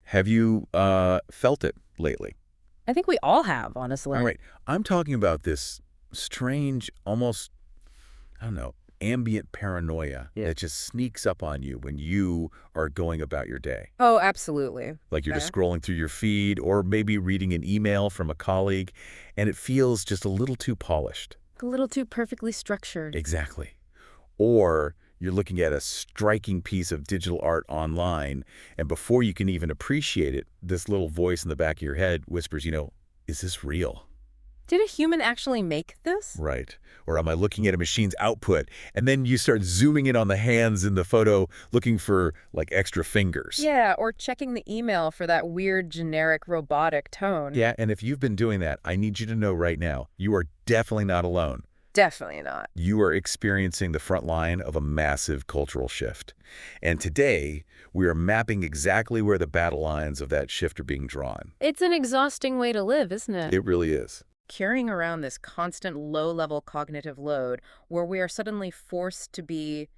Have you felt it lately? I think we all have, All honestly. right. I'm talking about this strange, almost, I don't know, ambient paranoia Yeah. that just sneaks up on you when you are going about your day. Oh, absolutely. Like you're just Okay. scrolling through your feed or maybe reading an email from a colleague, and it feels just a little too polished. A little too perfectly structured. Exactly. Or you're looking at a striking piece of digital art online, and before you can even appreciate it, this little voice in the back of your head whispers, is this real? Did a human actually make this? Right. Or am I looking at a machine's output? And then you start zooming in on the hands in the photo, looking for like extra fingers. Yeah, or checking the email for that weird generic robotic tone. Yeah, and if you've been doing that, I need you to know right now, you are definitely not alone. Definitely not. You are experiencing the front line of a massive cultural shift. And today, we are mapping exactly where the battle lines of that shift are being drawn. It's an exhausting way to live, isn't it? It really is. Carrying around this constant low-level cognitive load where we are suddenly forced to be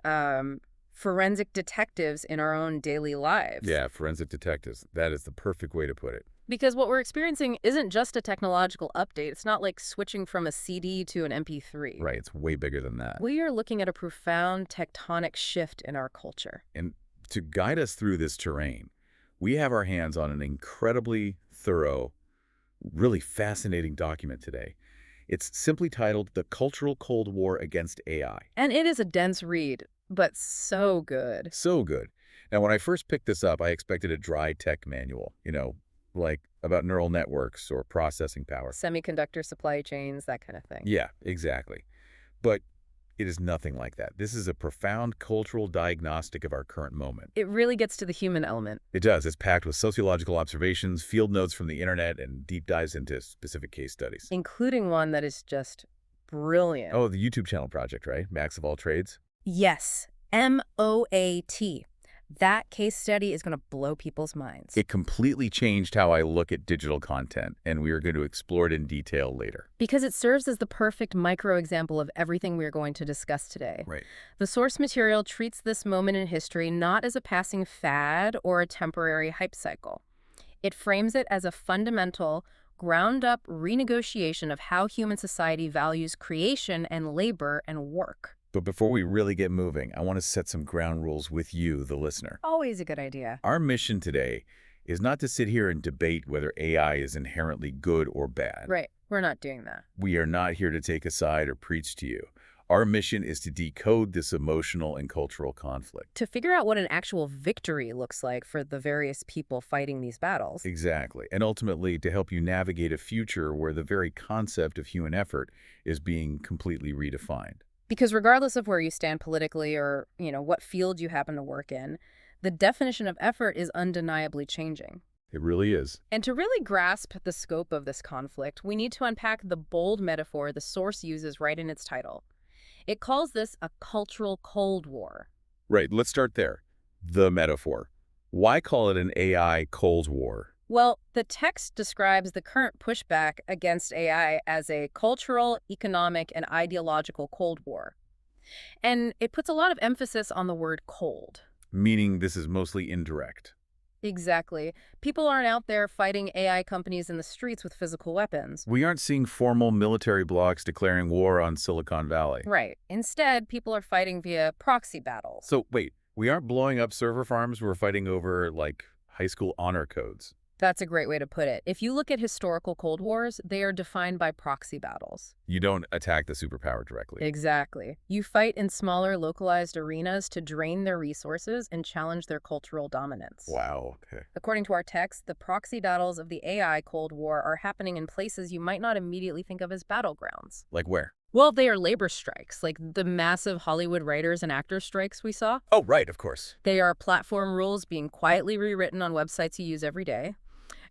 um, forensic detectives in our own daily lives. Yeah, forensic detectives. That is the perfect way to put it. Because what we're experiencing isn't just a technological update. It's not like switching from a CD to an MP3. Right, it's way bigger than that. We are looking at a profound tectonic shift in our culture. And to guide us through this terrain, we have our hands on an incredibly thorough, really fascinating document today. It's simply titled The Cultural Cold War Against AI. And it is a dense read, but so good. So good. Now, when I first picked this up, I expected a dry tech manual, like about neural networks or processing power. Semiconductor supply chains, that kind of thing. Yeah, exactly. But it is nothing like that. This is a profound cultural diagnostic of our current moment. It really gets to the human element, It does. It's packed with sociological observations, field notes from the internet, and deep dives into specific case studies. including one that is just brilliant. Oh, the YouTube channel project, right? Max of all trades? Yes, MOAT. That case study is going to blow people's minds. It completely changed how I look at digital content, and we are going to explore it in detail later. Because it serves as the perfect micro-example of everything we are going to discuss today. Right. The source material treats this moment in history not as a passing fad or a temporary hype cycle. It frames it as a fundamental, ground-up renegotiation of how human society values creation and labor and work. But before we really get moving, I want to set some ground rules with you, the listener. Always a good idea. Our mission today is not to sit here and debate whether AI is inherently good or bad. Right, we're not doing that. We are not here to take a side or preach to you. Our mission is to decode this emotional and cultural conflict. To figure out what an actual victory looks like for the various people fighting these battles. Exactly. And ultimately, to help you navigate a future where the very concept of human effort is being completely redefined. Because regardless of where you stand politically or, what field you happen to work in, the definition of effort is undeniably changing. It really is. And to really grasp the scope of this conflict, we need to unpack the bold metaphor the source uses right in its title. It calls this a cultural Cold War. Right. Let's start there. The metaphor. Why call it an AI Cold War? Well, the text describes the current pushback against AI as a cultural, economic, and ideological Cold War. And it puts a lot of emphasis on the word cold. Meaning this is mostly indirect. Exactly. People aren't out there fighting AI companies in the streets with physical weapons. We aren't seeing formal military blocs declaring war on Silicon Valley. Right. Instead, people are fighting via proxy battles. So wait, we aren't blowing up server farms, we're fighting over, like, high school honor codes. That's a great way to put it. If you look at historical Cold Wars, they are defined by proxy battles. You don't attack the superpower directly. Exactly. You fight in smaller, localized arenas to drain their resources and challenge their cultural dominance. Wow, okay. According to our text, the proxy battles of the AI Cold War are happening in places you might not immediately think of as battlegrounds. Like where? Well, they are labor strikes, like the massive Hollywood writers and actors strikes we saw. Oh, right, of course. They are platform rules being quietly rewritten on websites you use every day.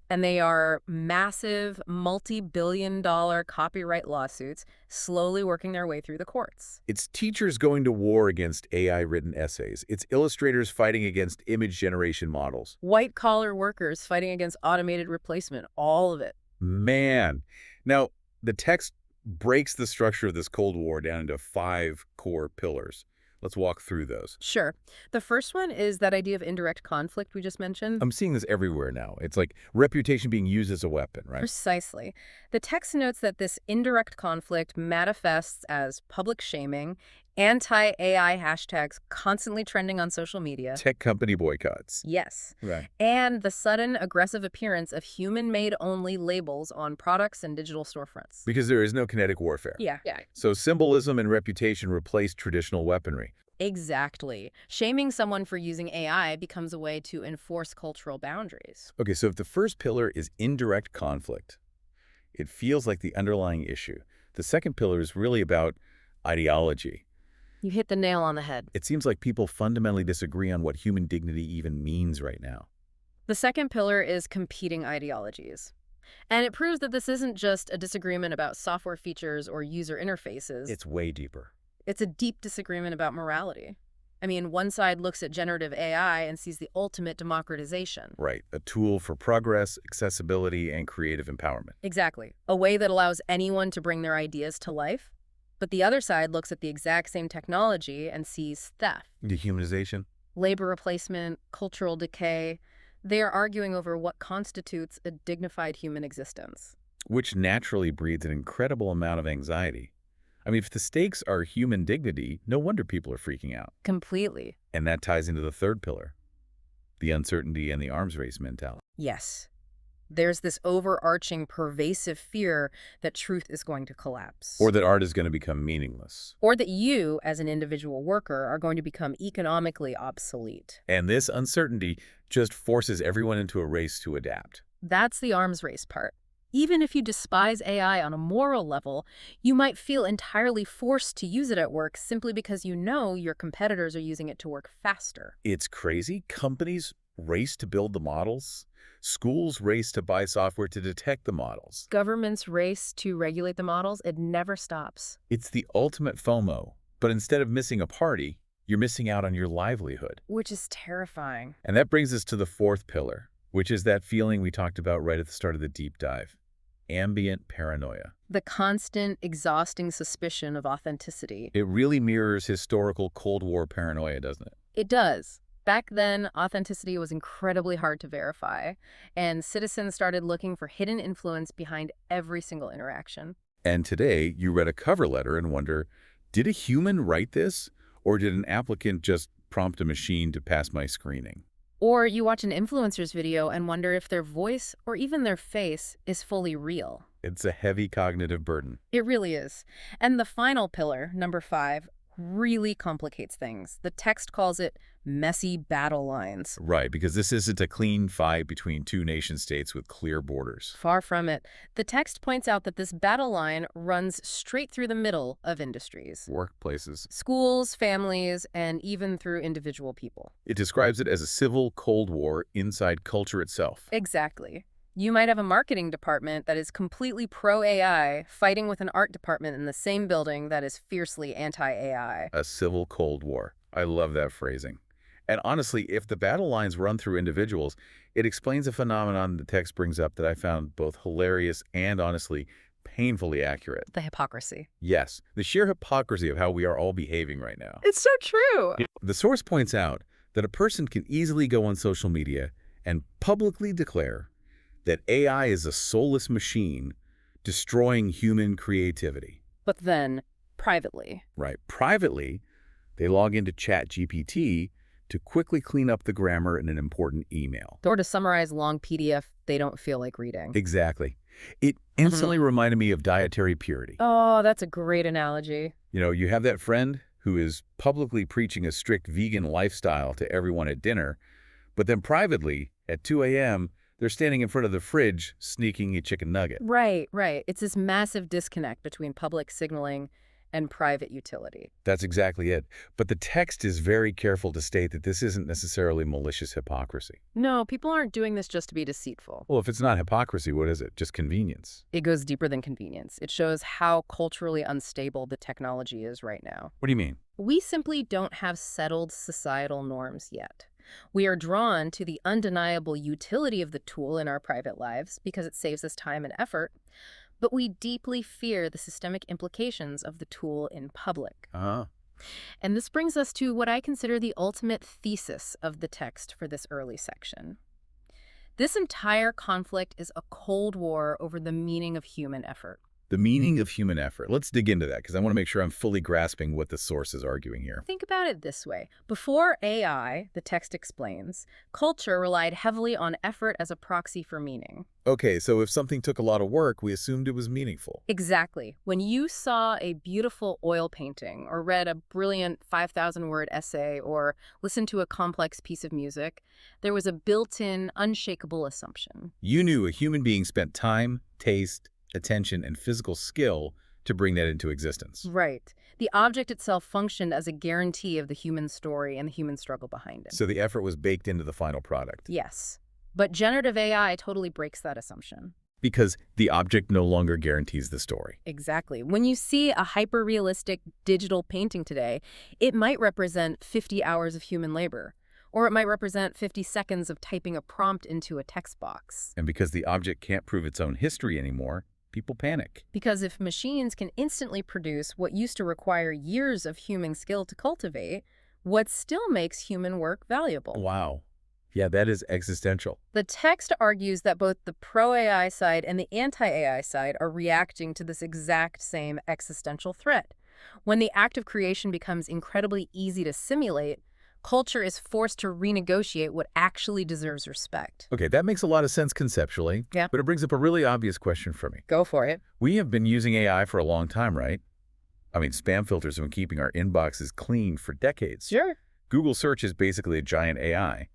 And they are massive, multi-billion-dollar copyright lawsuits slowly working their way through the courts. It's teachers going to war against AI-written essays. It's illustrators fighting against image generation models. White-collar workers fighting against automated replacement, all of it. Man. Now, the text breaks the structure of this Cold War down into 5 core pillars. Let's walk through those. Sure. The first one is that idea of indirect conflict we just mentioned. I'm seeing this everywhere now. It's like reputation being used as a weapon, right? Precisely. The text notes that this indirect conflict manifests as public shaming, anti-AI hashtags constantly trending on social media. Tech company boycotts. Yes. Right. And the sudden aggressive appearance of human-made only labels on products and digital storefronts. Because there is no kinetic warfare. Yeah. So symbolism and reputation replace traditional weaponry. Exactly. Shaming someone for using AI becomes a way to enforce cultural boundaries. Okay, so if the first pillar is indirect conflict, it feels like the underlying issue. The second pillar is really about ideology. You hit the nail on the head. It seems like people fundamentally disagree on what human dignity even means right now. The second pillar is competing ideologies. And it proves that this isn't just a disagreement about software features or user interfaces. It's way deeper. It's a deep disagreement about morality. I mean, one side looks at generative AI and sees the ultimate democratization. Right, a tool for progress, accessibility, and creative empowerment. Exactly. A way that allows anyone to bring their ideas to life. But the other side looks at the exact same technology and sees theft, Dehumanization? labor replacement, cultural decay. They are arguing over what constitutes a dignified human existence. Which naturally breeds an incredible amount of anxiety. I mean, if the stakes are human dignity, no wonder people are freaking out. Completely. And that ties into the third pillar, the uncertainty and the arms race mentality. Yes. There's this overarching, pervasive fear that truth is going to collapse. Or that art is going to become meaningless. Or that you, as an individual worker, are going to become economically obsolete. And this uncertainty just forces everyone into a race to adapt. That's the arms race part. Even if you despise AI on a moral level, you might feel entirely forced to use it at work simply because you know your competitors are using it to work faster. It's crazy. Companies race to build the models. Schools race to buy software to detect the models. Governments race to regulate the models. It never stops. It's the ultimate FOMO. But instead of missing a party, you're missing out on your livelihood. Which is terrifying. And that brings us to the fourth pillar, which is that feeling we talked about right at the start of the deep dive. Ambient paranoia. The constant, exhausting suspicion of authenticity. It really mirrors historical Cold War paranoia, doesn't it? It does. Back then, authenticity was incredibly hard to verify, and citizens started looking for hidden influence behind every single interaction. And today, you read a cover letter and wonder, did a human write this, or did an applicant just prompt a machine to pass my screening? Or you watch an influencer's video and wonder if their voice or even their face is fully real. It's a heavy cognitive burden. It really is. And the final pillar, number 5, really complicates things. The text calls it messy battle lines. Right, because this isn't a clean fight between two nation-states with clear borders. Far from it. The text points out that this battle line runs straight through the middle of industries. Workplaces. Schools, families, and even through individual people. It describes it as a civil Cold War inside culture itself. Exactly. You might have a marketing department that is completely pro-AI fighting with an art department in the same building that is fiercely anti-AI. A civil Cold War. I love that phrasing. And honestly, if the battle lines run through individuals, it explains a phenomenon the text brings up that I found both hilarious and honestly painfully accurate. The hypocrisy. Yes, the sheer hypocrisy of how we are all behaving right now. It's so true. The source points out that a person can easily go on social media and publicly declare that AI is a soulless machine destroying human creativity. But then, privately. Right. Privately, they log into ChatGPT to quickly clean up the grammar in an important email. Or to summarize long PDF they don't feel like reading. Exactly. It instantly reminded me of dietary purity. Oh, that's a great analogy. You know, you have that friend who is publicly preaching a strict vegan lifestyle to everyone at dinner, but then privately, at 2 a.m., they're standing in front of the fridge sneaking a chicken nugget. Right. It's this massive disconnect between public signaling and private utility. That's exactly it. But the text is very careful to state that this isn't necessarily malicious hypocrisy. No, people aren't doing this just to be deceitful. Well, if it's not hypocrisy, what is it? Just convenience. It goes deeper than convenience. It shows how culturally unstable the technology is right now. What do you mean? We simply don't have settled societal norms yet. We are drawn to the undeniable utility of the tool in our private lives because it saves us time and effort, but we deeply fear the systemic implications of the tool in public. And this brings us to what I consider the ultimate thesis of the text for this early section. This entire conflict is a Cold War over the meaning of human effort. The meaning of human effort. Let's dig into that because I want to make sure I'm fully grasping what the source is arguing here. Think about it this way. Before AI, the text explains, culture relied heavily on effort as a proxy for meaning. Okay, so if something took a lot of work, we assumed it was meaningful. Exactly. When you saw a beautiful oil painting or read a brilliant 5,000-word essay or listened to a complex piece of music, there was a built-in, unshakable assumption. You knew a human being spent time, taste, attention, and physical skill to bring that into existence. Right. The object itself functioned as a guarantee of the human story and the human struggle behind it. So the effort was baked into the final product. Yes. But generative AI totally breaks that assumption. Because the object no longer guarantees the story. Exactly. When you see a hyper-realistic digital painting today, it might represent 50 hours of human labor, or it might represent 50 seconds of typing a prompt into a text box. And because the object can't prove its own history anymore, people panic. Because if machines can instantly produce what used to require years of human skill to cultivate, what still makes human work valuable? Wow. Yeah, that is existential. The text argues that both the pro-AI side and the anti-AI side are reacting to this exact same existential threat. When the act of creation becomes incredibly easy to simulate, culture is forced to renegotiate what actually deserves respect. Okay, that makes a lot of sense conceptually. Yeah. But it brings up a really obvious question for me. Go for it. We have been using AI for a long time, right? I mean, spam filters have been keeping our inboxes clean for decades. Sure. Google search is basically a giant AI.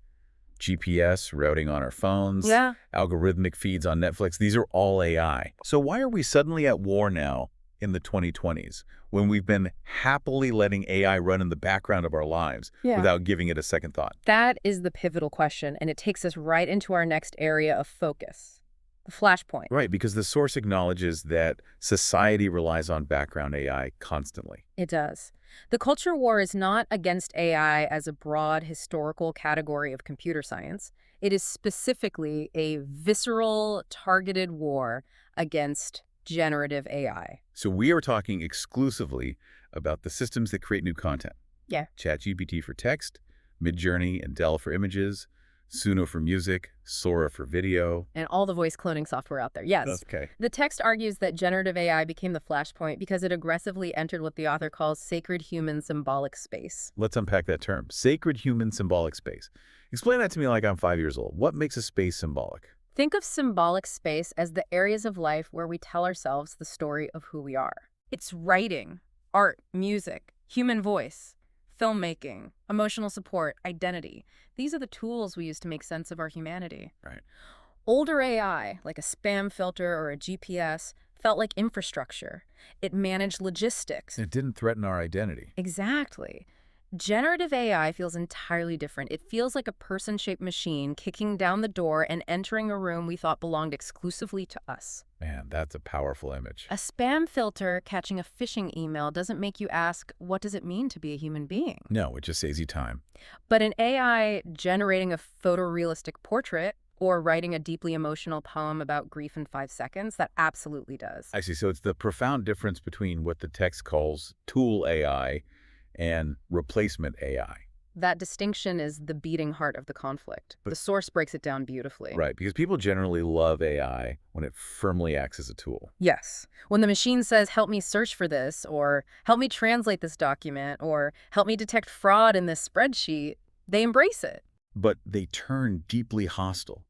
GPS, routing on our phones, Yeah. algorithmic feeds on Netflix, these are all AI. So why are we suddenly at war now in the 2020s when we've been happily letting AI run in the background of our lives without giving it a second thought? That is the pivotal question, and it takes us right into our next area of focus, the flashpoint. Right, because the source acknowledges that society relies on background AI constantly. It does. The culture war is not against AI as a broad historical category of computer science. It is specifically a visceral, targeted war against generative AI. So we are talking exclusively about the systems that create new content. Yeah. ChatGPT for text, Midjourney and Dell for images, Suno for music, Sora for video. And all the voice cloning software out there. Yes. Okay. The text argues that generative AI became the flashpoint because it aggressively entered what the author calls sacred human symbolic space. Let's unpack that term. Sacred human symbolic space. Explain that to me like I'm 5 years old. What makes a space symbolic? Think of symbolic space as the areas of life where we tell ourselves the story of who we are. It's writing, art, music, human voice, filmmaking, emotional support, identity. These are the tools we use to make sense of our humanity. Right. Older AI, like a spam filter or a GPS, felt like infrastructure. It managed logistics. It didn't threaten our identity. Exactly. Generative AI feels entirely different. It feels like a person-shaped machine kicking down the door and entering a room we thought belonged exclusively to us. Man, that's a powerful image. A spam filter catching a phishing email doesn't make you ask, what does it mean to be a human being? No, it just saves you time. But an AI generating a photorealistic portrait or writing a deeply emotional poem about grief in 5 seconds, that absolutely does. I see. So it's the profound difference between what the text calls tool AI and replacement AI. That distinction is the beating heart of the conflict. The source breaks it down beautifully. Right, because people generally love AI when it firmly acts as a tool. Yes. When the machine says, help me search for this, or help me translate this document, or help me detect fraud in this spreadsheet, they embrace it. But they turn deeply hostile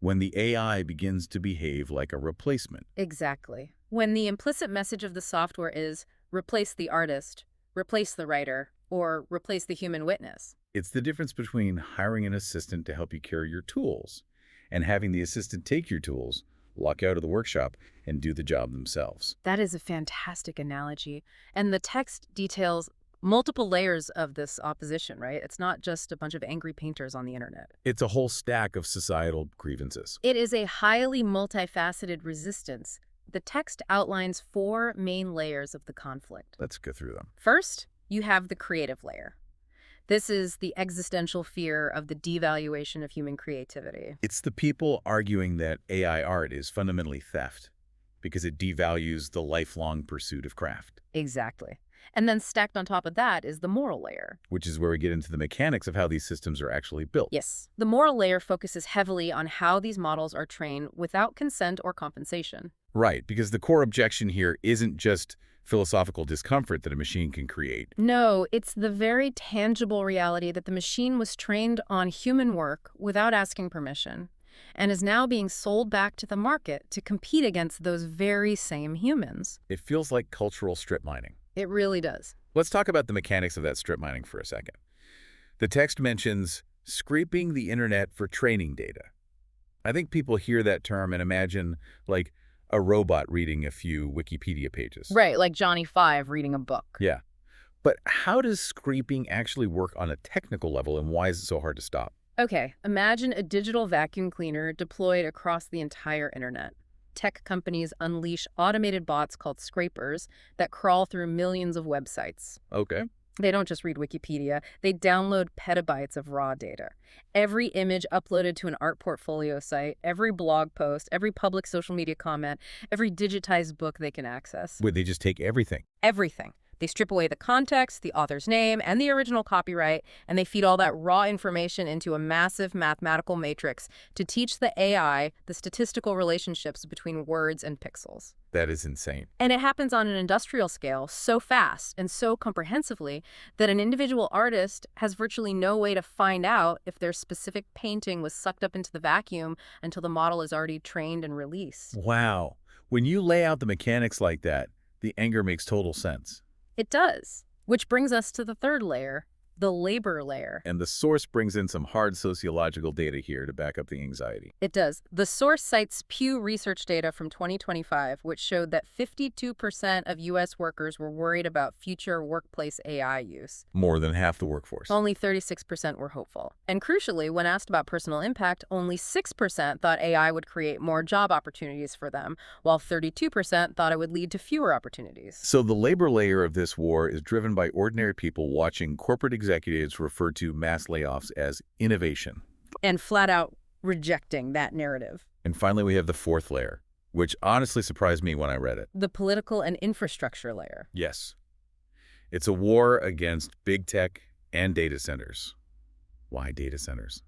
when the AI begins to behave like a replacement. Exactly. When the implicit message of the software is, replace the artist, replace the writer, or replace the human witness. It's the difference between hiring an assistant to help you carry your tools and having the assistant take your tools, walk out of the workshop, and do the job themselves. That is a fantastic analogy. And the text details multiple layers of this opposition, right? It's not just a bunch of angry painters on the internet. It's a whole stack of societal grievances. It is a highly multifaceted resistance. The text outlines 4 main layers of the conflict. Let's go through them. First, you have the creative layer. This is the existential fear of the devaluation of human creativity. It's the people arguing that AI art is fundamentally theft because it devalues the lifelong pursuit of craft. Exactly. And then stacked on top of that is the moral layer. Which is where we get into the mechanics of how these systems are actually built. Yes. The moral layer focuses heavily on how these models are trained without consent or compensation. Right, because the core objection here isn't just philosophical discomfort that a machine can create. No, it's the very tangible reality that the machine was trained on human work without asking permission and is now being sold back to the market to compete against those very same humans. It feels like cultural strip mining. It really does. Let's talk about the mechanics of that strip mining for a second. The text mentions scraping the internet for training data. I think people hear that term and imagine, like, a robot reading a few Wikipedia pages. Right, like Johnny Five reading a book. Yeah. But how does scraping actually work on a technical level, and why is it so hard to stop? Okay, imagine a digital vacuum cleaner deployed across the entire internet. Tech companies unleash automated bots called scrapers that crawl through millions of websites. Okay. They don't just read Wikipedia, they download petabytes of raw data. Every image uploaded to an art portfolio site, every blog post, every public social media comment, every digitized book they can access. Would they just take everything? Everything. They strip away the context, the author's name, and the original copyright, and they feed all that raw information into a massive mathematical matrix to teach the AI the statistical relationships between words and pixels. That is insane. And it happens on an industrial scale so fast and so comprehensively that an individual artist has virtually no way to find out if their specific painting was sucked up into the vacuum until the model is already trained and released. Wow. When you lay out the mechanics like that, the anger makes total sense. It does. Which brings us to the third layer, the labor layer. And the source brings in some hard sociological data here to back up the anxiety. It does. The source cites Pew Research data from 2025, which showed that 52% of U.S. workers were worried about future workplace AI use. More than half the workforce. Only 36% were hopeful. And crucially, when asked about personal impact, only 6% thought AI would create more job opportunities for them, while 32% thought it would lead to fewer opportunities. So the labor layer of this war is driven by ordinary people watching corporate executives refer to mass layoffs as innovation. And flat out rejecting that narrative. And finally, we have the fourth layer, which honestly surprised me when I read it. The political and infrastructure layer. Yes. It's a war against big tech and data centers. Why data centers?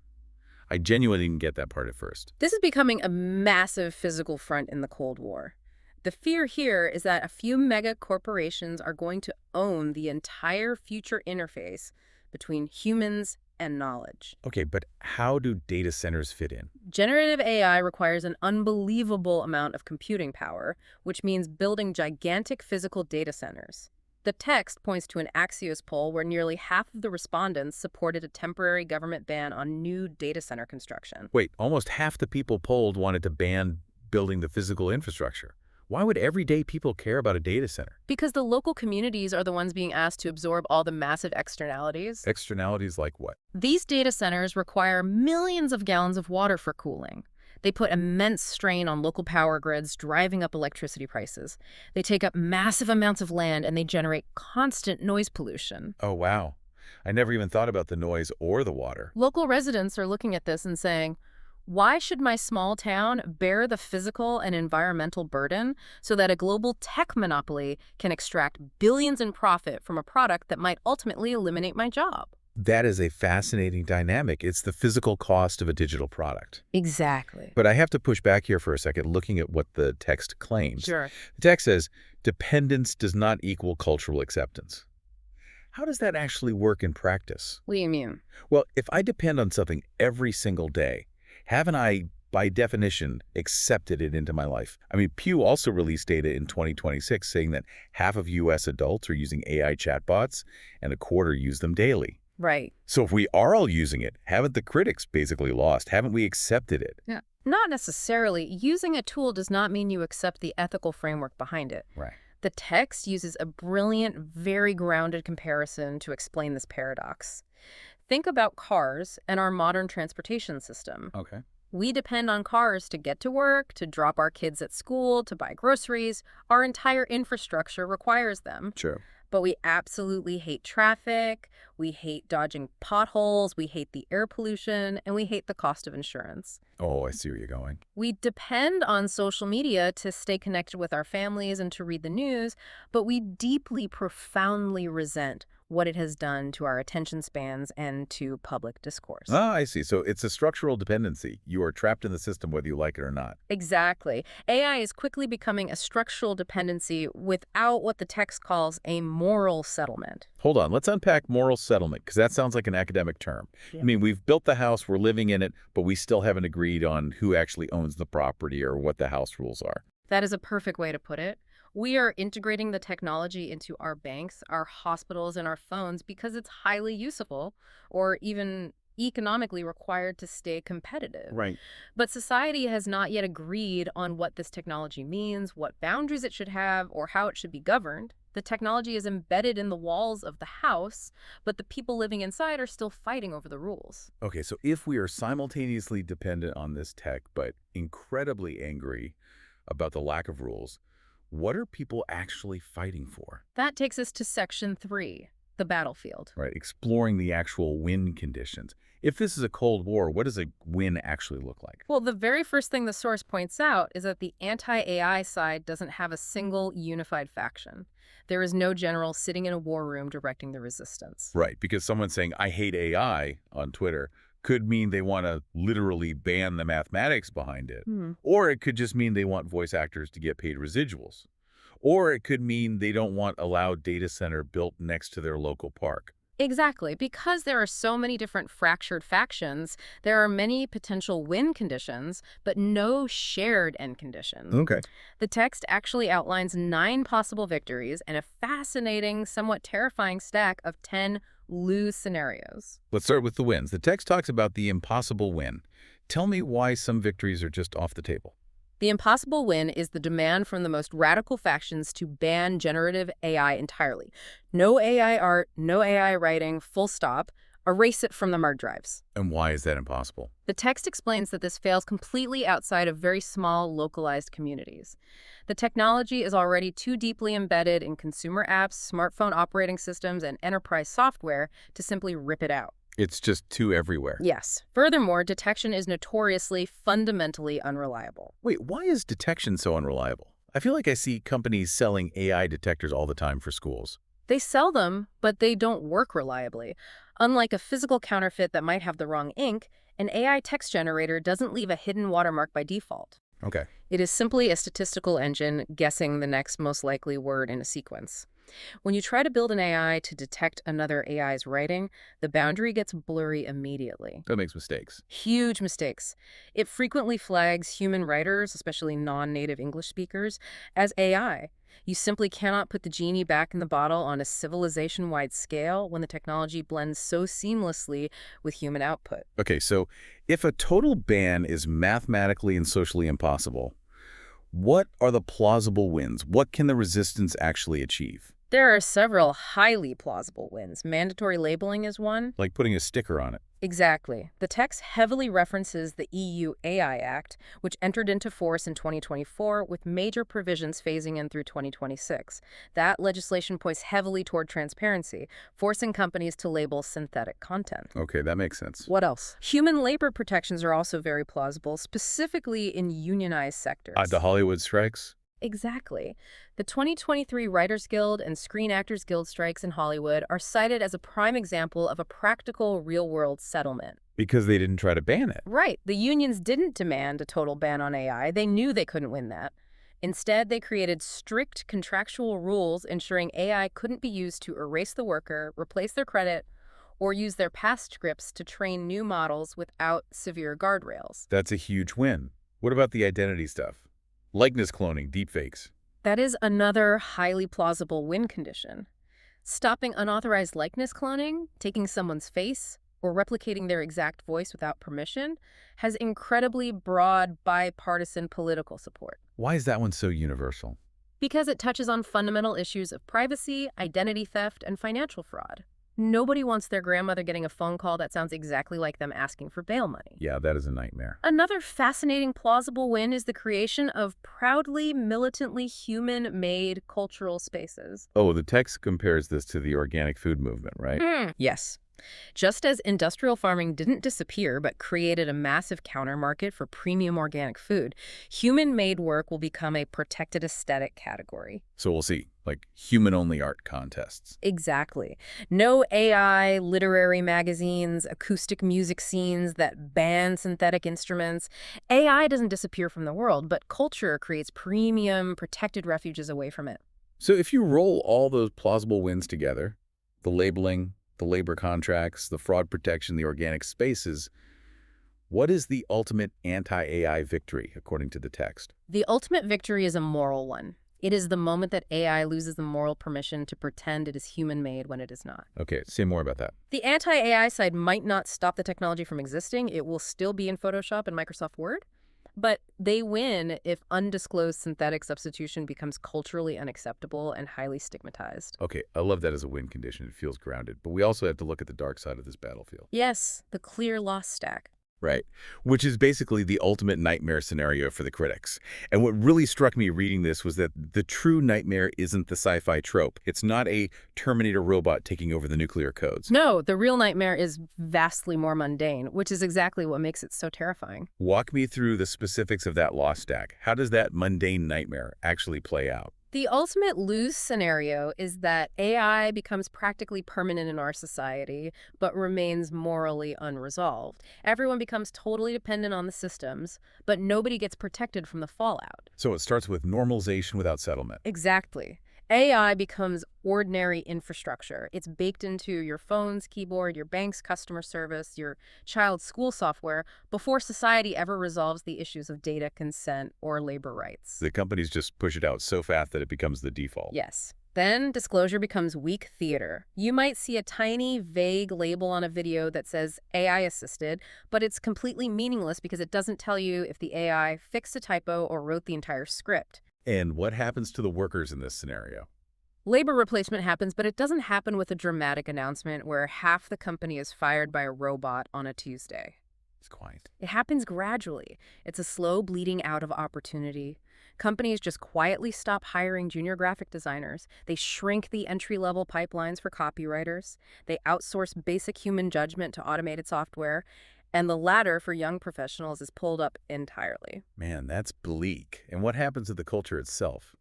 I genuinely didn't get that part at first. This is becoming a massive physical front in the Cold War. The fear here is that a few mega corporations are going to own the entire future interface between humans and knowledge. Okay, but how do data centers fit in? Generative AI requires an unbelievable amount of computing power, which means building gigantic physical data centers. The text points to an Axios poll where nearly half of the respondents supported a temporary government ban on new data center construction. Wait, almost half the people polled wanted to ban building the physical infrastructure. Why would everyday people care about a data center? Because the local communities are the ones being asked to absorb all the massive externalities. Externalities like what? These data centers require millions of gallons of water for cooling. They put immense strain on local power grids, driving up electricity prices. They take up massive amounts of land, and they generate constant noise pollution. Oh, wow. I never even thought about the noise or the water. Local residents are looking at this and saying, why should my small town bear the physical and environmental burden so that a global tech monopoly can extract billions in profit from a product that might ultimately eliminate my job? That is a fascinating dynamic. It's the physical cost of a digital product. Exactly. But I have to push back here for a second, looking at what the text claims. Sure. The text says, dependence does not equal cultural acceptance. How does that actually work in practice? What do you mean? Well, if I depend on something every single day, haven't I, by definition, accepted it into my life? I mean, Pew also released data in 2026 saying that half of U.S. adults are using AI chatbots and a quarter use them daily. Right. So if we are all using it, haven't the critics basically lost? Haven't we accepted it? Yeah. Not necessarily. Using a tool does not mean you accept the ethical framework behind it. Right. The text uses a brilliant, very grounded comparison to explain this paradox. Think about cars and our modern transportation system. Okay. We depend on cars to get to work, to drop our kids at school, to buy groceries. Our entire infrastructure requires them. Sure. But we absolutely hate traffic, we hate dodging potholes, we hate the air pollution, and we hate the cost of insurance. Oh, I see where you're going. We depend on social media to stay connected with our families and to read the news, but we deeply, profoundly resent what it has done to our attention spans and to public discourse. Ah, I see. So it's a structural dependency. You are trapped in the system whether you like it or not. Exactly. AI is quickly becoming a structural dependency without what the text calls a moral settlement. Hold on. Let's unpack moral settlement, because that sounds like an academic term. Yeah. I mean, we've built the house, we're living in it, but we still haven't agreed on who actually owns the property or what the house rules are. That is a perfect way to put it. We are integrating the technology into our banks, our hospitals, and our phones because it's highly useful or even economically required to stay competitive. Right. But society has not yet agreed on what this technology means, what boundaries it should have, or how it should be governed. The technology is embedded in the walls of the house, but the people living inside are still fighting over the rules. Okay, so if we are simultaneously dependent on this tech, but incredibly angry about the lack of rules, what are people actually fighting for? That takes us to Section 3, the battlefield. Right, exploring the actual win conditions. If this is a Cold War, what does a win actually look like? Well, the very first thing the source points out is that the anti-AI side doesn't have a single unified faction. There is no general sitting in a war room directing the resistance. Right, because someone saying, I hate AI on Twitter could mean they want to literally ban the mathematics behind it. Or it could just mean they want voice actors to get paid residuals. Or it could mean they don't want a loud data center built next to their local park. Exactly. Because there are so many different fractured factions, there are many potential win conditions, but no shared end condition. Okay. The text actually outlines 9 possible victories and a fascinating, somewhat terrifying stack of 10 lose scenarios. Let's start with the wins. The text talks about the impossible win. Tell me why some victories are just off the table. The impossible win is the demand from the most radical factions to ban generative AI entirely. No AI art, no AI writing, full stop. Erase it from the hard drives. And why is that impossible? The text explains that this fails completely outside of very small, localized communities. The technology is already too deeply embedded in consumer apps, smartphone operating systems, and enterprise software to simply rip it out. It's just too everywhere. Yes. Furthermore, detection is notoriously fundamentally unreliable. Wait, why is detection so unreliable? I feel like I see companies selling AI detectors all the time for schools. They sell them, but they don't work reliably. Unlike a physical counterfeit that might have the wrong ink, an AI text generator doesn't leave a hidden watermark by default. Okay. It is simply a statistical engine guessing the next most likely word in a sequence. When you try to build an AI to detect another AI's writing, the boundary gets blurry immediately. That makes mistakes. Huge mistakes. It frequently flags human writers, especially non-native English speakers, as AI. You simply cannot put the genie back in the bottle on a civilization-wide scale when the technology blends so seamlessly with human output. Okay, so if a total ban is mathematically and socially impossible, what are the plausible wins? What can the resistance actually achieve? There are several highly plausible wins. Mandatory labeling is one. Like putting a sticker on it. Exactly. The text heavily references the EU AI Act, which entered into force in 2024 with major provisions phasing in through 2026. That legislation points heavily toward transparency, forcing companies to label synthetic content. Okay, that makes sense. What else? Human labor protections are also very plausible, specifically in unionized sectors. The Hollywood strikes? Exactly. The 2023 Writers Guild and Screen Actors Guild strikes in Hollywood are cited as a prime example of a practical, real-world settlement. Because they didn't try to ban it. Right. The unions didn't demand a total ban on AI. They knew they couldn't win that. Instead, they created strict contractual rules ensuring AI couldn't be used to erase the worker, replace their credit, or use their past scripts to train new models without severe guardrails. That's a huge win. What about the identity stuff? Likeness cloning, deepfakes. That is another highly plausible win condition. Stopping unauthorized likeness cloning, taking someone's face, or replicating their exact voice without permission has incredibly broad bipartisan political support. Why is that one so universal? Because it touches on fundamental issues of privacy, identity theft, and financial fraud. Nobody wants their grandmother getting a phone call that sounds exactly like them asking for bail money. Yeah, that is a nightmare. Another fascinating plausible win is the creation of proudly, militantly human-made cultural spaces. Oh, the text compares this to the organic food movement, right? Yes. Just as industrial farming didn't disappear but created a massive countermarket for premium organic food, human-made work will become a protected aesthetic category. So we'll see, like human-only art contests. Exactly. No AI, literary magazines, acoustic music scenes that ban synthetic instruments. AI doesn't disappear from the world, but culture creates premium, protected refuges away from it. So if you roll all those plausible wins together, the labeling, the labor contracts, the fraud protection, the organic spaces, what is the ultimate anti-AI victory, according to the text? The ultimate victory is a moral one. It is the moment that AI loses the moral permission to pretend it is human-made when it is not. Okay, say more about that. The anti-AI side might not stop the technology from existing. It will still be in Photoshop and Microsoft Word. But they win if undisclosed synthetic substitution becomes culturally unacceptable and highly stigmatized. Okay, I love that as a win condition. It feels grounded. But we also have to look at the dark side of this battlefield. Yes, the clear loss stack. Right, which is basically the ultimate nightmare scenario for the critics. And what really struck me reading this was that the true nightmare isn't the sci-fi trope. It's not a Terminator robot taking over the nuclear codes. No, the real nightmare is vastly more mundane, which is exactly what makes it so terrifying. Walk me through the specifics of that loss stack. How does that mundane nightmare actually play out? The ultimate lose scenario is that AI becomes practically permanent in our society, but remains morally unresolved. Everyone becomes totally dependent on the systems, but nobody gets protected from the fallout. So it starts with normalization without settlement. Exactly. AI becomes ordinary infrastructure. It's baked into your phone's keyboard, your bank's customer service, your child's school software, before society ever resolves the issues of data consent or labor rights. The companies just push it out so fast that it becomes the default. Yes. Then disclosure becomes weak theater. You might see a tiny, vague label on a video that says AI assisted, but it's completely meaningless because it doesn't tell you if the AI fixed a typo or wrote the entire script. And what happens to the workers in this scenario? Labor replacement happens, but it doesn't happen with a dramatic announcement where half the company is fired by a robot on a Tuesday. It's quiet. It happens gradually. It's a slow bleeding out of opportunity. Companies just quietly stop hiring junior graphic designers. They shrink the entry-level pipelines for copywriters. They outsource basic human judgment to automated software. And the ladder for young professionals is pulled up entirely. Man, that's bleak. And what happens to the culture itself?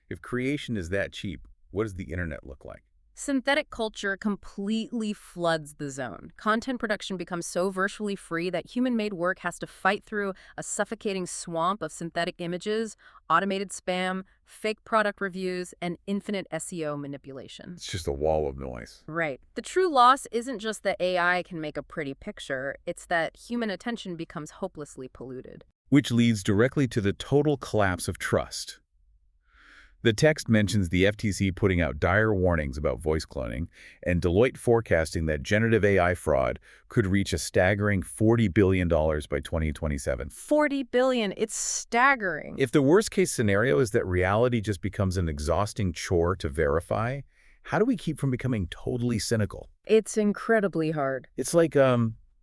If creation is that cheap, what does the internet look like? Synthetic culture completely floods the zone. Content production becomes so virtually free that human-made work has to fight through a suffocating swamp of synthetic images, automated spam, fake product reviews, and infinite SEO manipulation. It's just a wall of noise. Right. The true loss isn't just that AI can make a pretty picture, it's that human attention becomes hopelessly polluted. Which leads directly to the total collapse of trust. The text mentions the FTC putting out dire warnings about voice cloning and Deloitte forecasting that generative AI fraud could reach a staggering $40 billion by 2027. $40 billion. It's staggering. If the worst-case scenario is that reality just becomes an exhausting chore to verify, how do we keep from becoming totally cynical? It's incredibly hard. It's like,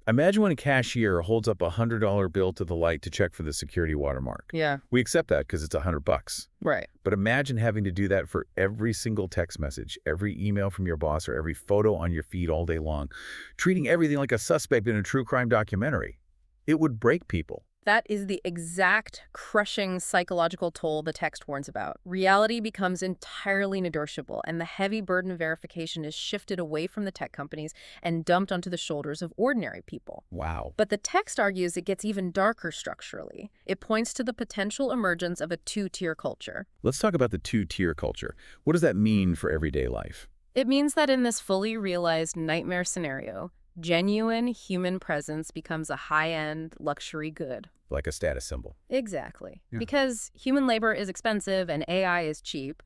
imagine when a cashier holds up a $100 bill to the light to check for the security watermark. Yeah. We accept that because it's $100. Right. But imagine having to do that for every single text message, every email from your boss, or every photo on your feed all day long, treating everything like a suspect in a true crime documentary. It would break people. That is the exact crushing psychological toll the text warns about. Reality becomes entirely negotiable, and the heavy burden of verification is shifted away from the tech companies and dumped onto the shoulders of ordinary people. Wow. But the text argues it gets even darker structurally. It points to the potential emergence of a two-tier culture. Let's talk about the two-tier culture. What does that mean for everyday life? It means that in this fully realized nightmare scenario, genuine human presence becomes a high-end luxury good. Like a status symbol. Exactly. Yeah. Because human labor is expensive and AI is cheap,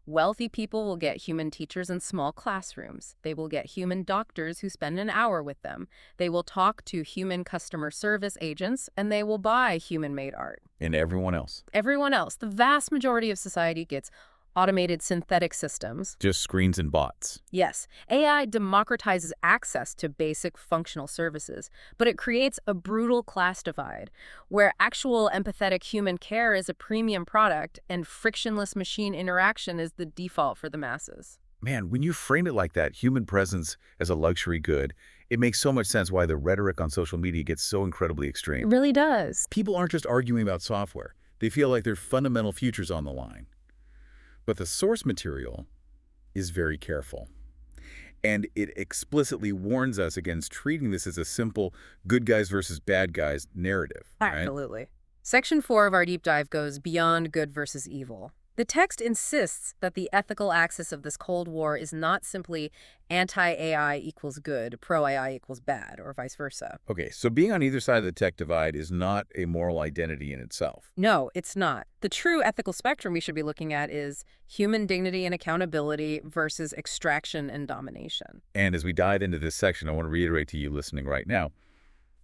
wealthy people will get human teachers in small classrooms. They will get human doctors who spend an hour with them. They will talk to human customer service agents, and they will buy human-made art. And everyone else. Everyone else, the vast majority of society, gets automated synthetic systems. Just screens and bots. Yes, AI democratizes access to basic functional services, but it creates a brutal class divide, where actual empathetic human care is a premium product and frictionless machine interaction is the default for the masses. Man, when you frame it like that, human presence as a luxury good, it makes so much sense why the rhetoric on social media gets so incredibly It extreme. really does. People aren't just arguing about software. They feel like their fundamental future's on the line. But the source material is very careful. And it explicitly warns us against treating this as a simple good guys versus bad guys narrative, right? Absolutely. Section 4 of our deep dive goes beyond good versus evil. The text insists that the ethical axis of this Cold War is not simply anti-AI equals good, pro-AI equals bad, or vice versa. Okay, so being on either side of the tech divide is not a moral identity in itself. No, it's not. The true ethical spectrum we should be looking at is human dignity and accountability versus extraction and domination. And as we dive into this section, I want to reiterate to you listening right now,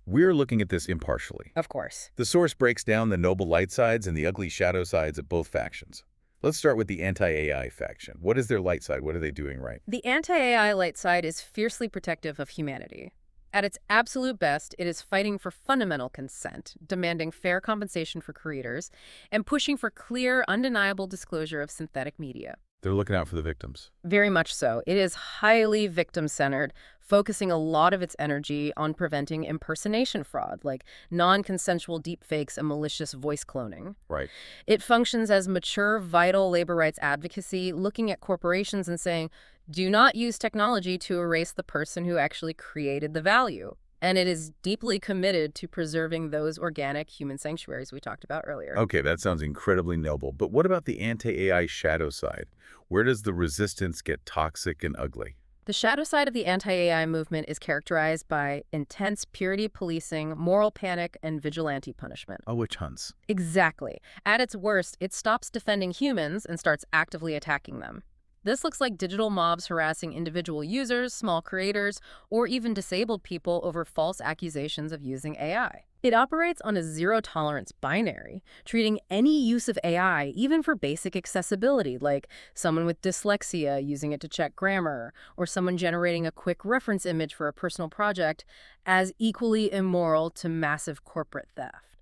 we're looking at this impartially. Of course. The source breaks down the noble light sides and the ugly shadow sides of both factions. Let's start with the anti-AI faction. What is their light side? What are they doing right? The anti-AI light side is fiercely protective of humanity. At its absolute best, it is fighting for fundamental consent, demanding fair compensation for creators, and pushing for clear, undeniable disclosure of synthetic media. They're looking out for the victims. Very much so. It is highly victim-centered, focusing a lot of its energy on preventing impersonation fraud, like non-consensual deepfakes and malicious voice cloning. Right. It functions as mature, vital labor rights advocacy, looking at corporations and saying, do not use technology to erase the person who actually created the value. And it is deeply committed to preserving those organic human sanctuaries we talked about earlier. Okay, that sounds incredibly noble. But what about the anti-AI shadow side? Where does the resistance get toxic and ugly? The shadow side of the anti-AI movement is characterized by intense purity policing, moral panic, and vigilante punishment. Oh, witch hunts. Exactly. At its worst, it stops defending humans and starts actively attacking them. This looks like digital mobs harassing individual users, small creators, or even disabled people over false accusations of using AI. It operates on a zero-tolerance binary, treating any use of AI, even for basic accessibility, like someone with dyslexia using it to check grammar, or someone generating a quick reference image for a personal project, as equally immoral to massive corporate theft.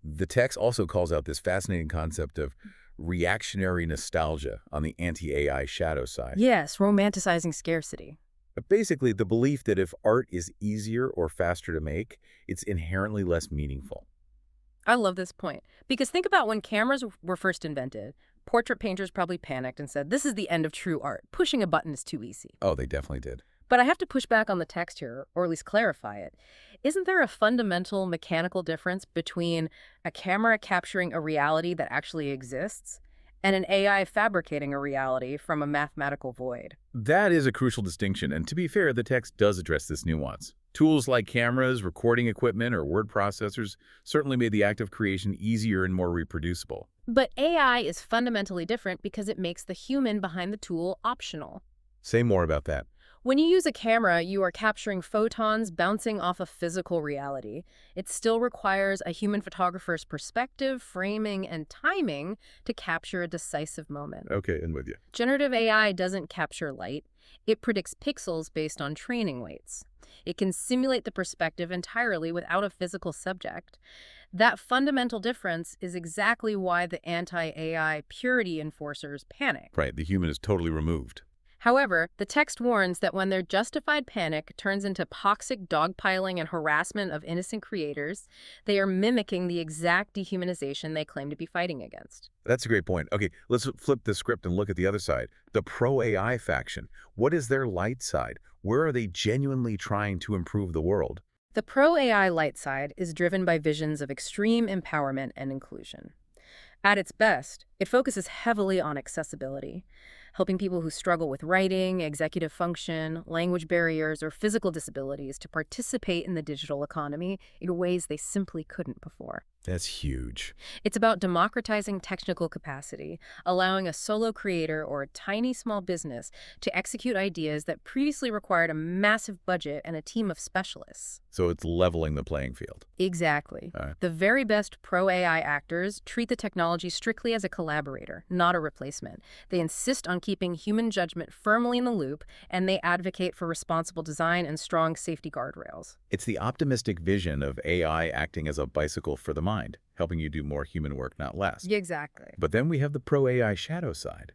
The text also calls out this fascinating concept of reactionary nostalgia on the anti-AI shadow side. Yes, romanticizing scarcity. Basically, the belief that if art is easier or faster to make, it's inherently less meaningful. I love this point, because think about when cameras were first invented. Portrait painters probably panicked and said, this is the end of true art. Pushing a button is too easy. Oh, they definitely did. But I have to push back on the text here, or at least clarify it. Isn't there a fundamental mechanical difference between a camera capturing a reality that actually exists and an AI fabricating a reality from a mathematical void? That is a crucial distinction, and to be fair, the text does address this nuance. Tools like cameras, recording equipment, or word processors certainly made the act of creation easier and more reproducible. But AI is fundamentally different because it makes the human behind the tool optional. Say more about that. When you use a camera, you are capturing photons bouncing off a physical reality. It still requires a human photographer's perspective, framing, and timing to capture a decisive moment. Okay, and with you. Generative AI doesn't capture light. It predicts pixels based on training weights. It can simulate the perspective entirely without a physical subject. That fundamental difference is exactly why the anti-AI purity enforcers panic. Right, the human is totally removed. However, the text warns that when their justified panic turns into toxic dogpiling and harassment of innocent creators, they are mimicking the exact dehumanization they claim to be fighting against. That's a great point. Okay, let's flip the script and look at the other side. The pro-AI faction. What is their light side? Where are they genuinely trying to improve the world? The pro-AI light side is driven by visions of extreme empowerment and inclusion. At its best, it focuses heavily on accessibility. helping people who struggle with writing, executive function, language barriers, or physical disabilities to participate in the digital economy in ways they simply couldn't before. That's huge. It's about democratizing technical capacity, allowing a solo creator or a tiny small business to execute ideas that previously required a massive budget and a team of specialists. So it's leveling the playing field. Exactly. All right. The very best pro-AI actors treat the technology strictly as a collaborator, not a replacement. They insist on keeping human judgment firmly in the loop, and they advocate for responsible design and strong safety guardrails. It's the optimistic vision of AI acting as a bicycle for the mind, helping you do more human work, not less. Exactly. But then we have the pro-AI shadow side,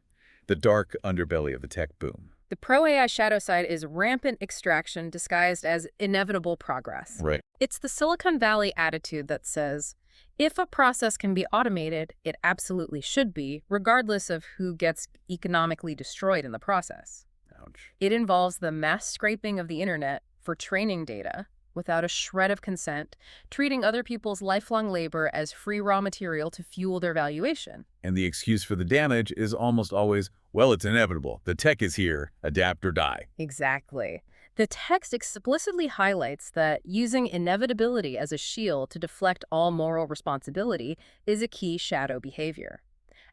the dark underbelly of the tech boom. The pro-AI shadow side is rampant extraction disguised as inevitable progress. Right. It's the Silicon Valley attitude that says, if a process can be automated, it absolutely should be, regardless of who gets economically destroyed in the process. Ouch. It involves the mass scraping of the internet for training data without a shred of consent, treating other people's lifelong labor as free raw material to fuel their valuation. And the excuse for the damage is almost always, well, it's inevitable. The tech is here. Adapt or die. Exactly. The text explicitly highlights that using inevitability as a shield to deflect all moral responsibility is a key shadow behavior.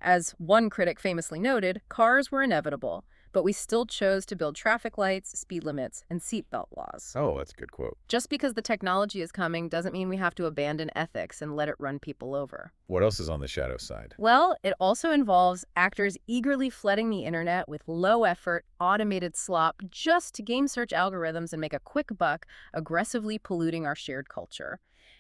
As one critic famously noted, cars were inevitable, but we still chose to build traffic lights, speed limits, and seatbelt laws. Oh, that's a good quote. Just because the technology is coming doesn't mean we have to abandon ethics and let it run people over. What else is on the shadow side? Well, it also involves actors eagerly flooding the internet with low-effort, automated slop just to game search algorithms and make a quick buck, aggressively polluting our shared culture.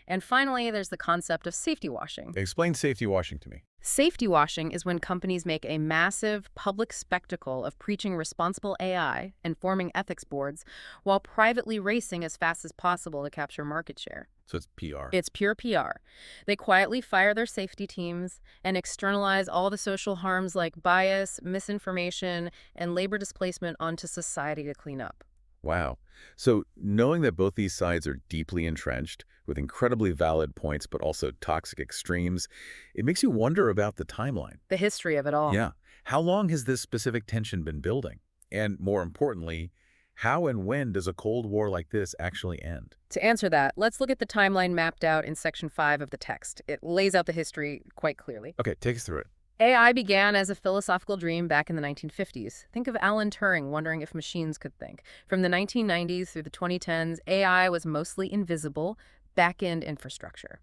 And finally, there's the concept of safety washing. Explain safety washing to me. Safety washing is when companies make a massive public spectacle of preaching responsible AI and forming ethics boards while privately racing as fast as possible to capture market share. So it's PR. It's pure PR. They quietly fire their safety teams and externalize all the social harms like bias, misinformation, and labor displacement onto society to clean up. Wow. So knowing that both these sides are deeply entrenched, with incredibly valid points but also toxic extremes, it makes you wonder about the timeline. The history of it all. Yeah. How long has this specific tension been building? And more importantly, how and when does a Cold War like this actually end? To answer that, let's look at the timeline mapped out in Section 5 of the text. It lays out the history quite clearly. Okay, take us through it. AI began as a philosophical dream back in the 1950s. Think of Alan Turing wondering if machines could think. From the 1990s through the 2010s, AI was mostly invisible, back-end infrastructure.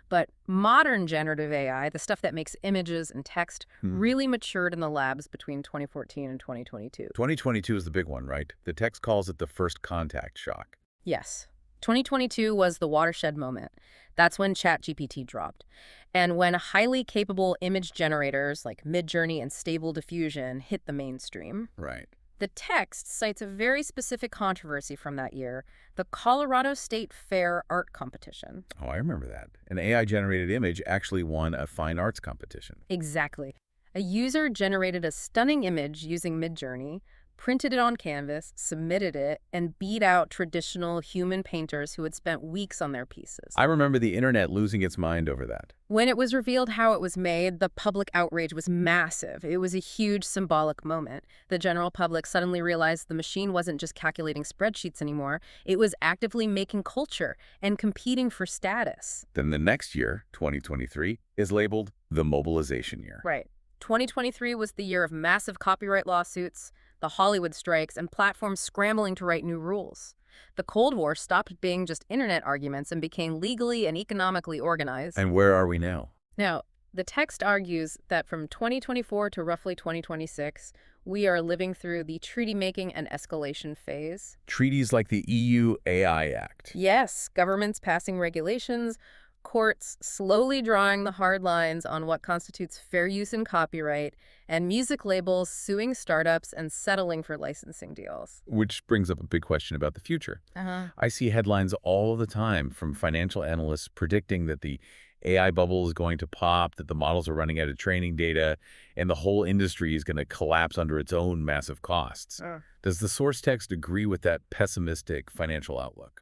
But modern generative AI, the stuff that makes images and text, really matured in the labs between 2014 and 2022. 2022 is the big one, right? The text calls it the first contact shock. Yes. 2022 was the watershed moment. That's when ChatGPT dropped. And when highly capable image generators like Midjourney and Stable Diffusion hit the mainstream. Right. The text cites a very specific controversy from that year, the Colorado State Fair art competition. Oh, I remember that. An AI-generated image actually won a fine arts competition. Exactly. A user generated a stunning image using Midjourney, printed it on canvas, submitted it, and beat out traditional human painters who had spent weeks on their pieces. I remember the internet losing its mind over that. When it was revealed how it was made, the public outrage was massive. It was a huge symbolic moment. The general public suddenly realized the machine wasn't just calculating spreadsheets anymore. It was actively making culture and competing for status. Then the next year, 2023, is labeled the mobilization year. Right. 2023 was the year of massive copyright lawsuits, the Hollywood strikes, and platforms scrambling to write new rules. The Cold War stopped being just internet arguments and became legally and economically organized. And where are we now? Now, the text argues that from 2024 to roughly 2026, we are living through the treaty-making and escalation phase. Treaties like the EU AI Act. Yes, governments passing regulations, courts slowly drawing the hard lines on what constitutes fair use and copyright, and music labels suing startups and settling for licensing deals. Which brings up a big question about the future. I see headlines all the time from financial analysts predicting that the AI bubble is going to pop, that the models are running out of training data, and the whole industry is going to collapse under its own massive costs. Does the source text agree with that pessimistic financial outlook?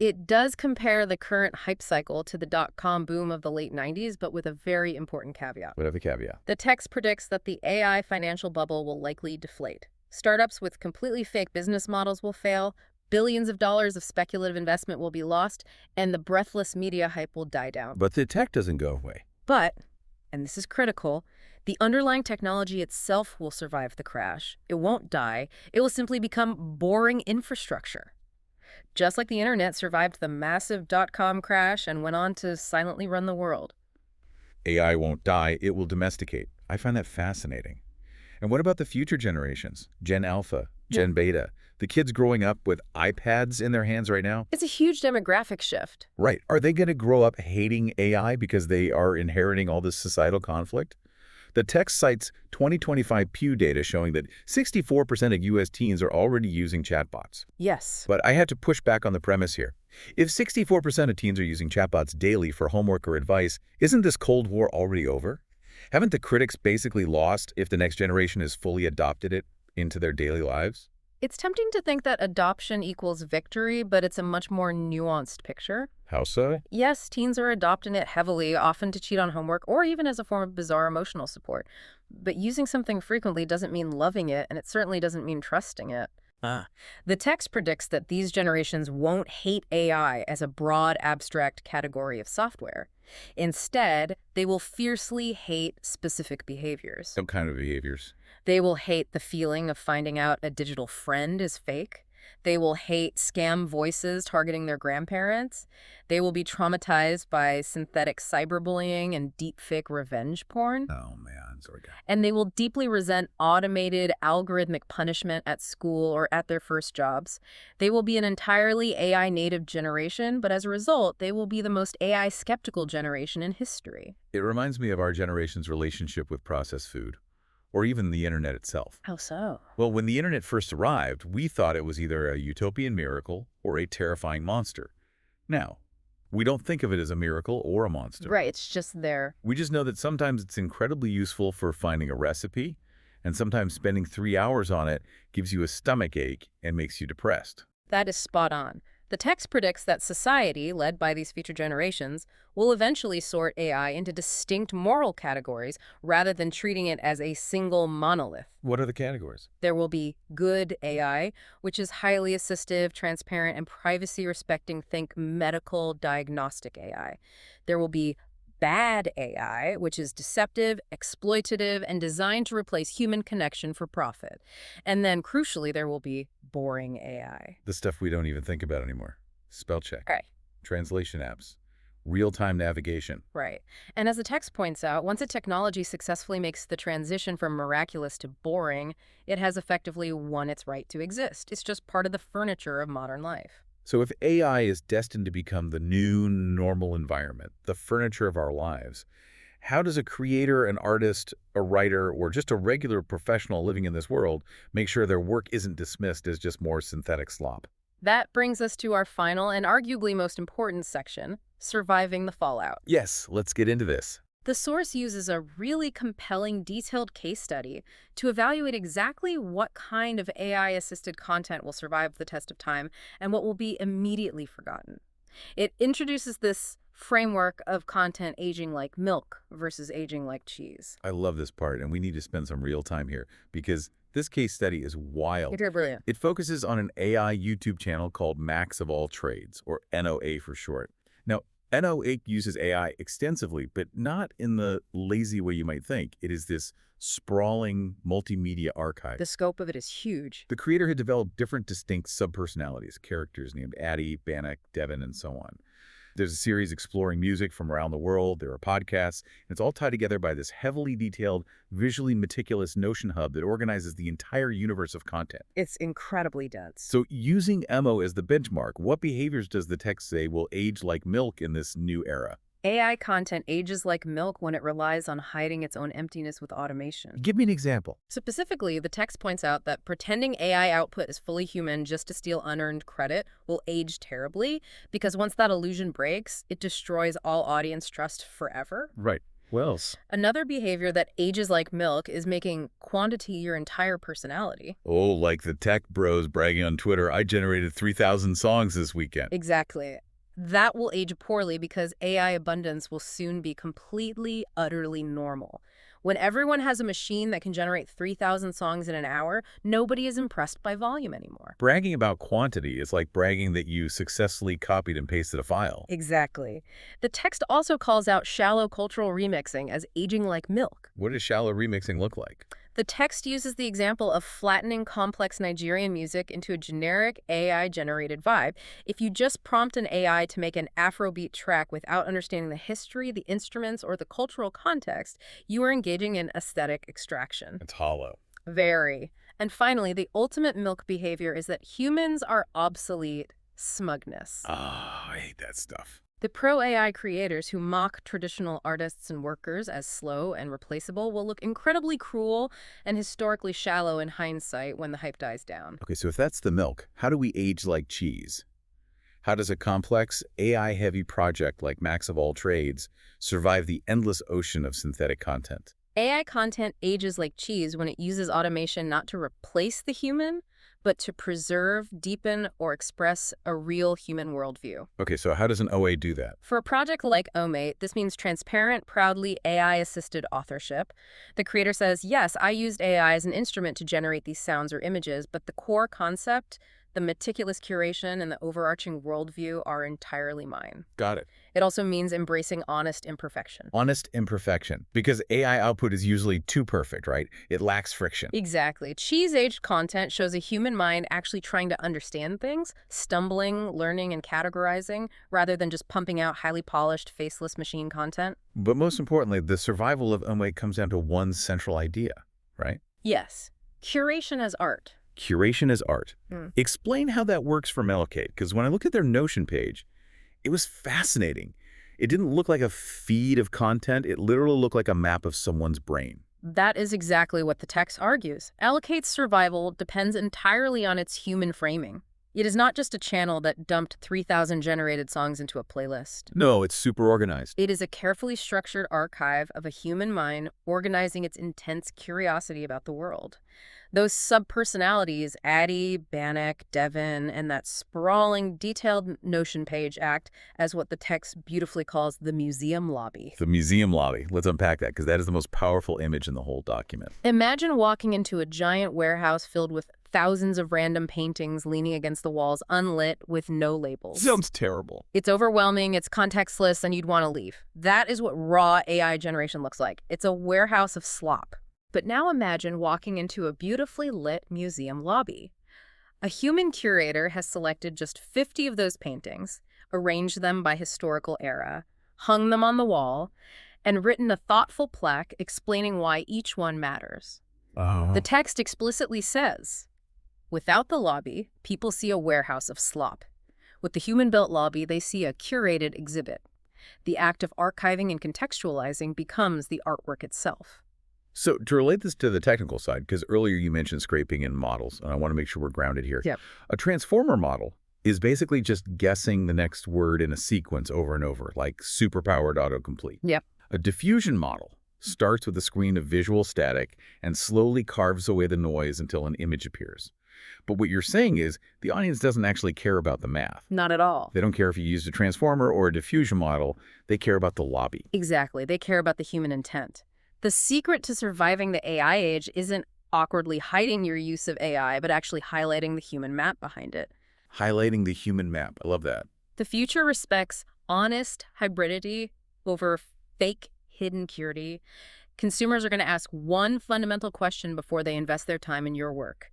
It does compare the current hype cycle to the dot-com boom of the late 90s, but with a very important caveat. Whatever the caveat. The text predicts that the AI financial bubble will likely deflate. Startups with completely fake business models will fail, billions of dollars of speculative investment will be lost, and the breathless media hype will die down. But the tech doesn't go away. But, and this is critical, the underlying technology itself will survive the crash. It won't die. It will simply become boring infrastructure. Just like the internet survived the massive dot-com crash and went on to silently run the world. AI won't die, it will domesticate. I find that fascinating. And what about the future generations? Gen Alpha, Gen Beta, the kids growing up with iPads in their hands right now? It's a huge demographic shift. Right. Are they going to grow up hating AI because they are inheriting all this societal conflict? The text cites 2025 Pew data showing that 64% of U.S. teens are already using chatbots. Yes. But I had to push back on the premise here. If 64% of teens are using chatbots daily for homework or advice, isn't this Cold War already over? Haven't the critics basically lost if the next generation has fully adopted it into their daily lives? It's tempting to think that adoption equals victory, but it's a much more nuanced picture. How so? Yes, teens are adopting it heavily, often to cheat on homework or even as a form of bizarre emotional support. But using something frequently doesn't mean loving it, and it certainly doesn't mean trusting it. The text predicts that these generations won't hate AI as a broad, abstract category of software. Instead, they will fiercely hate specific behaviors. Some kind of behaviors. They will hate the feeling of finding out a digital friend is fake. They will hate scam voices targeting their grandparents. They will be traumatized by synthetic cyberbullying and deepfake revenge porn. Oh, man. Sorry, guy. And they will deeply resent automated algorithmic punishment at school or at their first jobs. They will be an entirely AI-native generation, but as a result, they will be the most AI-skeptical generation in history. It reminds me of our generation's relationship with processed food, or even the internet itself. How so? Well, when the internet first arrived, we thought it was either a utopian miracle or a terrifying monster. Now, we don't think of it as a miracle or a monster. Right, it's just there. We just know that sometimes it's incredibly useful for finding a recipe, and sometimes spending 3 hours on it gives you a stomach ache and makes you depressed. That is spot on. The text predicts that society, led by these future generations, will eventually sort AI into distinct moral categories rather than treating it as a single monolith. What are the categories? There will be good AI, which is highly assistive, transparent, and privacy-respecting, think medical diagnostic AI. There will be bad AI, which is deceptive, exploitative, and designed to replace human connection for profit. And then, crucially, there will be boring AI. The stuff we don't even think about anymore. Spell check. Right. Translation apps. Real-time navigation. Right. And as the text points out, once a technology successfully makes the transition from miraculous to boring, it has effectively won its right to exist. It's just part of the furniture of modern life. So if AI is destined to become the new normal environment, the furniture of our lives, how does a creator, an artist, a writer, or just a regular professional living in this world make sure their work isn't dismissed as just more synthetic slop? That brings us to our final and arguably most important section, surviving the fallout. Yes, let's get into this. The source uses a really compelling, detailed case study to evaluate exactly what kind of AI-assisted content will survive the test of time and what will be immediately forgotten. It introduces this framework of content aging like milk versus aging like cheese. I love this part, and we need to spend some real time here because this case study is wild. You're brilliant. It focuses on an AI YouTube channel called Max of All Trades, or NOA for short. Now, NOA uses AI extensively, but not in the lazy way you might think. It is this sprawling multimedia archive. The scope of it is huge. The creator had developed different distinct subpersonalities, characters named Addie, Bannock, Devin, and so on. There's a series exploring music from around the world. There are podcasts, and it's all tied together by this heavily detailed, visually meticulous Notion hub that organizes the entire universe of content. It's incredibly dense. So using MO as the benchmark, what behaviors does the text say will age like milk in this new era? AI content ages like milk when it relies on hiding its own emptiness with automation. Give me an example. Specifically, the text points out that pretending AI output is fully human just to steal unearned credit will age terribly because once that illusion breaks, it destroys all audience trust forever. Right. Wells. Another behavior that ages like milk is making quantity your entire personality. Oh, like the tech bros bragging on Twitter, I generated 3,000 songs this weekend. Exactly. That will age poorly because AI abundance will soon be completely, utterly normal. When everyone has a machine that can generate 3,000 songs in an hour, nobody is impressed by volume anymore. Bragging about quantity is like bragging that you successfully copied and pasted a file. Exactly. The text also calls out shallow cultural remixing as aging like milk. What does shallow remixing look like? The text uses the example of flattening complex Nigerian music into a generic AI-generated vibe. If you just prompt an AI to make an Afrobeat track without understanding the history, the instruments, or the cultural context, you are engaging in aesthetic extraction. It's hollow. Very. And finally, the ultimate milk behavior is that humans are obsolete smugness. I hate that stuff. The pro-AI creators who mock traditional artists and workers as slow and replaceable will look incredibly cruel and historically shallow in hindsight when the hype dies down. Okay, so if that's the milk, how do we age like cheese? How does a complex, AI-heavy project like Max of all trades survive the endless ocean of synthetic content? AI content ages like cheese when it uses automation not to replace the human, but to preserve, deepen, or express a real human worldview. Okay, so how does an OA do that? For a project like MOAT, this means transparent, proudly AI-assisted authorship. The creator says, yes, I used AI as an instrument to generate these sounds or images, but the core concept, the meticulous curation, and the overarching worldview are entirely mine. Got it. It also means embracing honest imperfection. Honest imperfection. Because AI output is usually too perfect, right? It lacks friction. Exactly. Cheese-aged content shows a human mind actually trying to understand things, stumbling, learning, and categorizing, rather than just pumping out highly polished, faceless machine content. But most importantly, the survival of MOAT comes down to one central idea, right? Yes. Curation as art. Curation as art. Explain how that works for Mellowcade, because when I looked at their Notion page, it was fascinating. It didn't look like a feed of content. It literally looked like a map of someone's brain. That is exactly what the text argues. Allocate's survival depends entirely on its human framing. It is not just a channel that dumped 3,000 generated songs into a playlist. No, it's super organized. It is a carefully structured archive of a human mind organizing its intense curiosity about the world. Those sub-personalities, Addie, Bannock, Devin, and that sprawling, detailed Notion page act as what the text beautifully calls the museum lobby. The museum lobby. Let's unpack that, because that is the most powerful image in the whole document. Imagine walking into a giant warehouse filled with thousands of random paintings leaning against the walls, unlit, with no labels. Sounds terrible. It's overwhelming, it's contextless, and you'd want to leave. That is what raw AI generation looks like. It's a warehouse of slop. But now imagine walking into a beautifully lit museum lobby. A human curator has selected just 50 of those paintings, arranged them by historical era, hung them on the wall, and written a thoughtful plaque explaining why each one matters. Oh. The text explicitly says, without the lobby, people see a warehouse of slop. With the human-built lobby, they see a curated exhibit. The act of archiving and contextualizing becomes the artwork itself. So to relate this to the technical side, because earlier you mentioned scraping in models, and I want to make sure we're grounded here. Yep. A transformer model is basically just guessing the next word in a sequence over and over, like superpowered autocomplete. Yep. A diffusion model starts with a screen of visual static and slowly carves away the noise until an image appears. But what you're saying is the audience doesn't actually care about the math. Not at all. They don't care if you used a transformer or a diffusion model. They care about the lobby. Exactly. They care about the human intent. The secret to surviving the AI age isn't awkwardly hiding your use of AI, but actually highlighting the human map behind it. Highlighting the human map. I love that. The future respects honest hybridity over fake hidden purity. Consumers are going to ask one fundamental question before they invest their time in your work.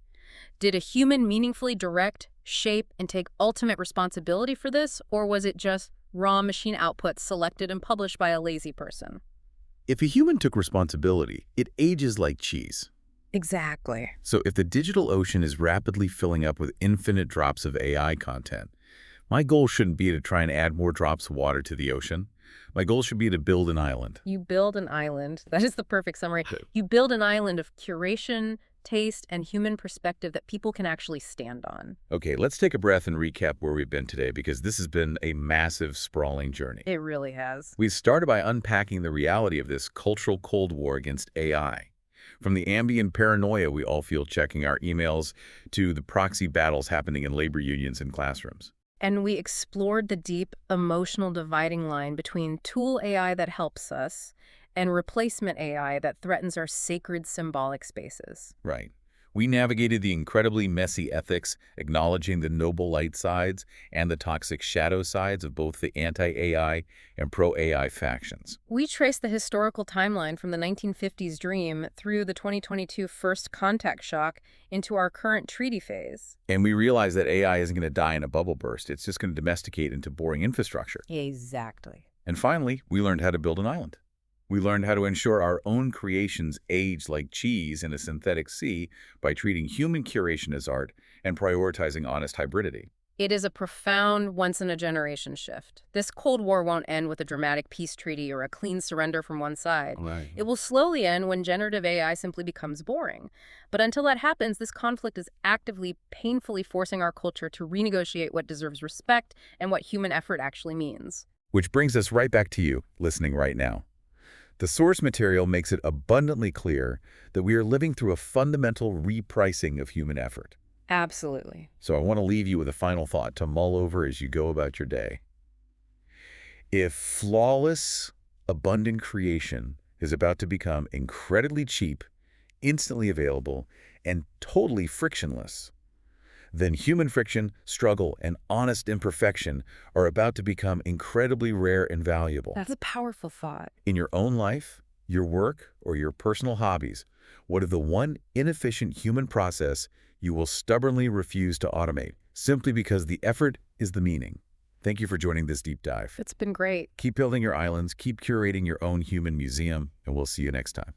Did a human meaningfully direct, shape, and take ultimate responsibility for this, or was it just raw machine output selected and published by a lazy person? If a human took responsibility, it ages like cheese. Exactly. So if the digital ocean is rapidly filling up with infinite drops of AI content, my goal shouldn't be to try and add more drops of water to the ocean. My goal should be to build an island. You build an island. That is the perfect summary. You build an island of curation, taste, and human perspective that people can actually stand on. Okay, let's take a breath and recap where we've been today because this has been a massive, sprawling journey. It really has. We started by unpacking the reality of this cultural Cold War against AI. From the ambient paranoia we all feel checking our emails to the proxy battles happening in labor unions and classrooms. And we explored the deep emotional dividing line between tool AI that helps us and replacement AI that threatens our sacred symbolic spaces. Right. We navigated the incredibly messy ethics, acknowledging the noble light sides and the toxic shadow sides of both the anti-AI and pro-AI factions. We traced the historical timeline from the 1950s dream through the 2022 first contact shock into our current treaty phase. And we realized that AI isn't going to die in a bubble burst. It's just going to domesticate into boring infrastructure. Exactly. And finally, we learned how to build an island. We learned how to ensure our own creations age like cheese in a synthetic sea by treating human curation as art and prioritizing honest hybridity. It is a profound once-in-a-generation shift. This Cold War won't end with a dramatic peace treaty or a clean surrender from one side. Right. It will slowly end when generative AI simply becomes boring. But until that happens, this conflict is actively, painfully forcing our culture to renegotiate what deserves respect and what human effort actually means. Which brings us right back to you, listening right now. The source material makes it abundantly clear that we are living through a fundamental repricing of human effort. Absolutely. So I want to leave you with a final thought to mull over as you go about your day. If flawless, abundant creation is about to become incredibly cheap, instantly available, and totally frictionless, then human friction, struggle, and honest imperfection are about to become incredibly rare and valuable. That's a powerful thought. In your own life, your work, or your personal hobbies, what is the one inefficient human process you will stubbornly refuse to automate, simply because the effort is the meaning? Thank you for joining this deep dive. It's been great. Keep building your islands, keep curating your own human museum, and we'll see you next time.